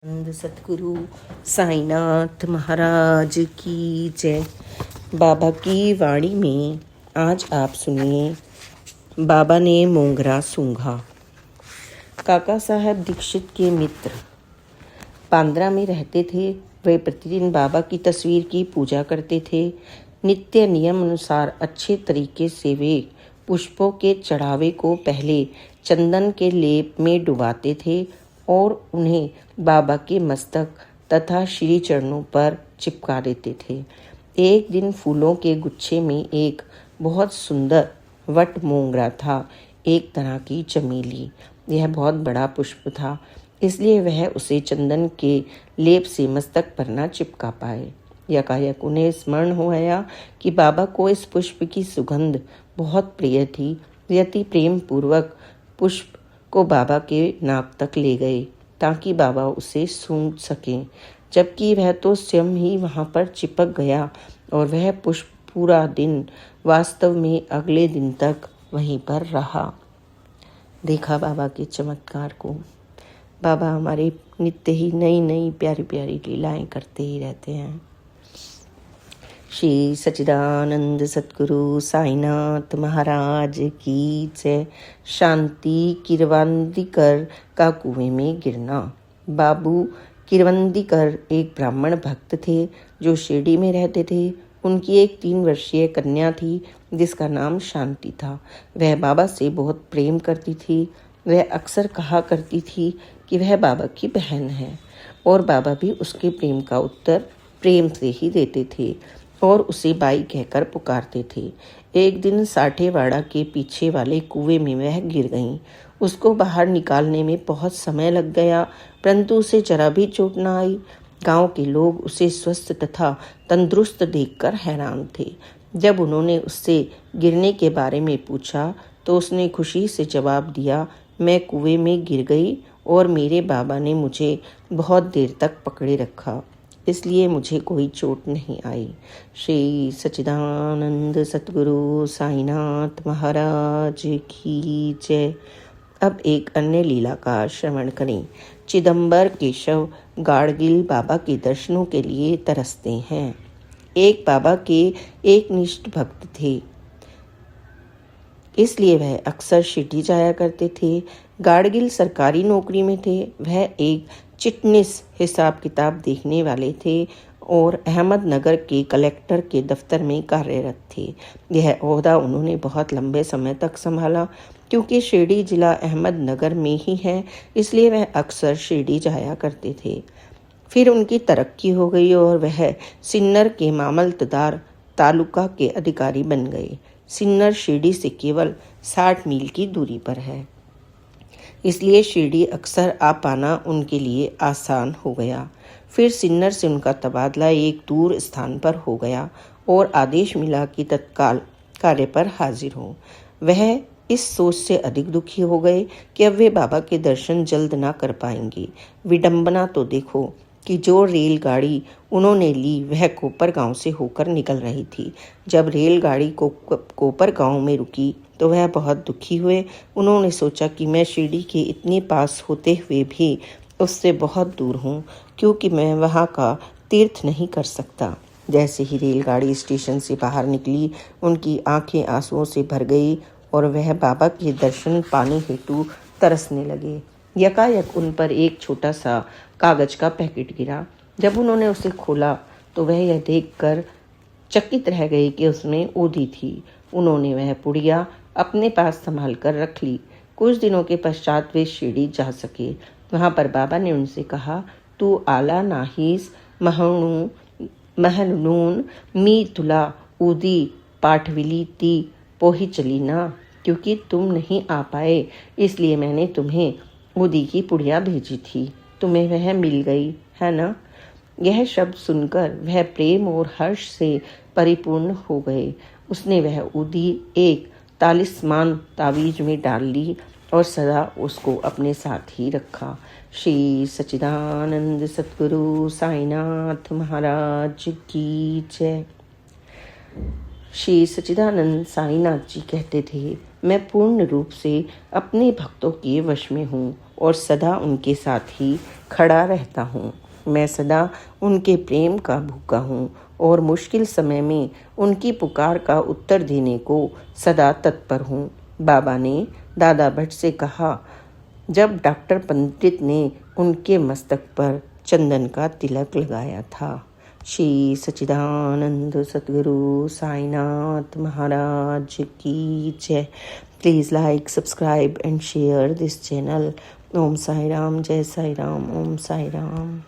आनंद सतगुरु साईनाथ महाराज की जय। बाबा की वाणी में आज आप सुनिए। बाबा ने मोंगरा सूंघा। काका साहब दीक्षित के मित्र बांद्रा में रहते थे। वे प्रतिदिन बाबा की तस्वीर की पूजा करते थे। नित्य नियम अनुसार अच्छे तरीके से वे पुष्पों के चढ़ावे को पहले चंदन के लेप में डुबाते थे और उन्हें बाबा के मस्तक तथा श्री चरणों पर चिपका देते थे। एक दिन फूलों के गुच्छे में एक बहुत सुंदर वट मोंगरा था, एक तरह की चमेली। यह बहुत बड़ा पुष्प था, इसलिए वह उसे चंदन के लेप से मस्तक पर न चिपका पाए। यकायक उन्हें स्मरण हो आया कि बाबा को इस पुष्प की सुगंध बहुत प्रिय थी। यति प्रेम पूर्वक पुष्प को बाबा के नाक तक ले गए ताकि बाबा उसे सूंघ सकें, जबकि वह तो स्वयं ही वहां पर चिपक गया और वह पुष्प पूरा दिन, वास्तव में अगले दिन तक वहीं पर रहा। देखा बाबा के चमत्कार को। बाबा हमारे नित्य ही नई नई प्यारी प्यारी लीलाएं करते ही रहते हैं। श्री सच्चिदानंद सतगुरु साईनाथ महाराज की जय। शांति किरवांदीकर का कुएं में गिरना। बाबू किरवंदीकर एक ब्राह्मण भक्त थे जो शिरडी में रहते थे। उनकी एक 3 वर्षीय कन्या थी जिसका नाम शांति था। वह बाबा से बहुत प्रेम करती थी। वह अक्सर कहा करती थी कि वह बाबा की बहन है और बाबा भी उसके प्रेम का उत्तर प्रेम से ही देते थे और उसे बाई कहकर पुकारते थे। एक दिन साठेवाड़ा के पीछे वाले कुएं में वह गिर गईं। उसको बाहर निकालने में बहुत समय लग गया, परंतु उसे जरा भी चोट न आई। गांव के लोग उसे स्वस्थ तथा तंदुरुस्त देखकर हैरान थे। जब उन्होंने उससे गिरने के बारे में पूछा तो उसने खुशी से जवाब दिया, मैं कुएं में गिर गई और मेरे बाबा ने मुझे बहुत देर तक पकड़े रखा, इसलिए मुझे कोई चोट नहीं आई। श्री सच्चिदानंद सतगुरु साईनाथ महाराज की जय। अब एक अन्य लीला का श्रवण करें। चिदंबर केशव गाड़गिल बाबा के दर्शनों के लिए तरसते हैं। एक बाबा के एक निष्ठ भक्त थे, इसलिए वह अक्सर शिरडी जाया करते थे। गाड़गिल सरकारी नौकरी में थे। वह एक चिटनिस हिसाब किताब देखने वाले थे और अहमदनगर के कलेक्टर के दफ्तर में कार्यरत थे। यह ओहदा उन्होंने बहुत लंबे समय तक संभाला। क्योंकि शिरडी जिला अहमदनगर में ही है, इसलिए वह अक्सर शिरडी जाया करते थे। फिर उनकी तरक्की हो गई और वह सिन्नर के मामलतदार तालुका के अधिकारी बन गए। सिन्नर शिरडी से केवल 60 मील की दूरी पर है, इसलिए शिरडी अक्सर आ पाना उनके लिए आसान हो गया। फिर सिन्नर से उनका तबादला एक दूर स्थान पर हो गया और आदेश मिला कि तत्काल कार्य पर हाजिर हो। वह इस सोच से अधिक दुखी हो गए कि अब वे बाबा के दर्शन जल्द ना कर पाएंगे। विडंबना तो देखो कि जो रेलगाड़ी उन्होंने ली वह कोपरगांव से होकर निकल रही थी। जब रेलगाड़ी कोपरगांव में रुकी तो वह बहुत दुखी हुए। उन्होंने सोचा कि मैं शिरडी के इतने पास होते हुए भी उससे बहुत दूर हूँ, क्योंकि मैं वहाँ का तीर्थ नहीं कर सकता। जैसे ही रेलगाड़ी स्टेशन से बाहर निकली, उनकी आंखें आंसुओं से भर गई और वह बाबा के दर्शन पाने हेतु तरसने लगे। यकायक उन पर एक छोटा सा कागज का पैकेट गिरा। जब उन्होंने उसे खोला तो वह यह देखकर चकित रह गए कि उसमें ओदी थी। उन्होंने वह पुड़िया अपने पास संभाल कर रख ली। कुछ दिनों के पश्चात वे शिरडी जा सके। वहां पर बाबा ने उनसे कहा, तू आला नाहीस महलून मी तुला उदी पाठविली ती पोही चली ना। क्योंकि तुम नहीं आ पाए, इसलिए मैंने तुम्हें उदी की पुड़िया भेजी थी। तुम्हें वह मिल गई है ना। यह शब्द सुनकर वह प्रेम और हर्ष से परिपूर्ण हो गए। उसने वह उदी एक तालिस्मान तावीज में डाल ली और सदा उसको अपने साथ ही रखा। श्री सच्चिदानंद सतगुरु साईनाथ महाराज की जय। श्री सच्चिदानंद साईनाथ जी कहते थे, मैं पूर्ण रूप से अपने भक्तों के वश में हूँ और सदा उनके साथ ही खड़ा रहता हूँ। मैं सदा उनके प्रेम का भूखा हूँ और मुश्किल समय में उनकी पुकार का उत्तर देने को सदा तत्पर हूँ। बाबा ने दादा भट्ट से कहा जब डॉक्टर पंडित ने उनके मस्तक पर चंदन का तिलक लगाया था। श्री सच्चिदानंद सद्गुरु साईनाथ महाराज की जय। Please like, subscribe and share this channel. Om Sai Ram, जय साई राम, ओम साई राम।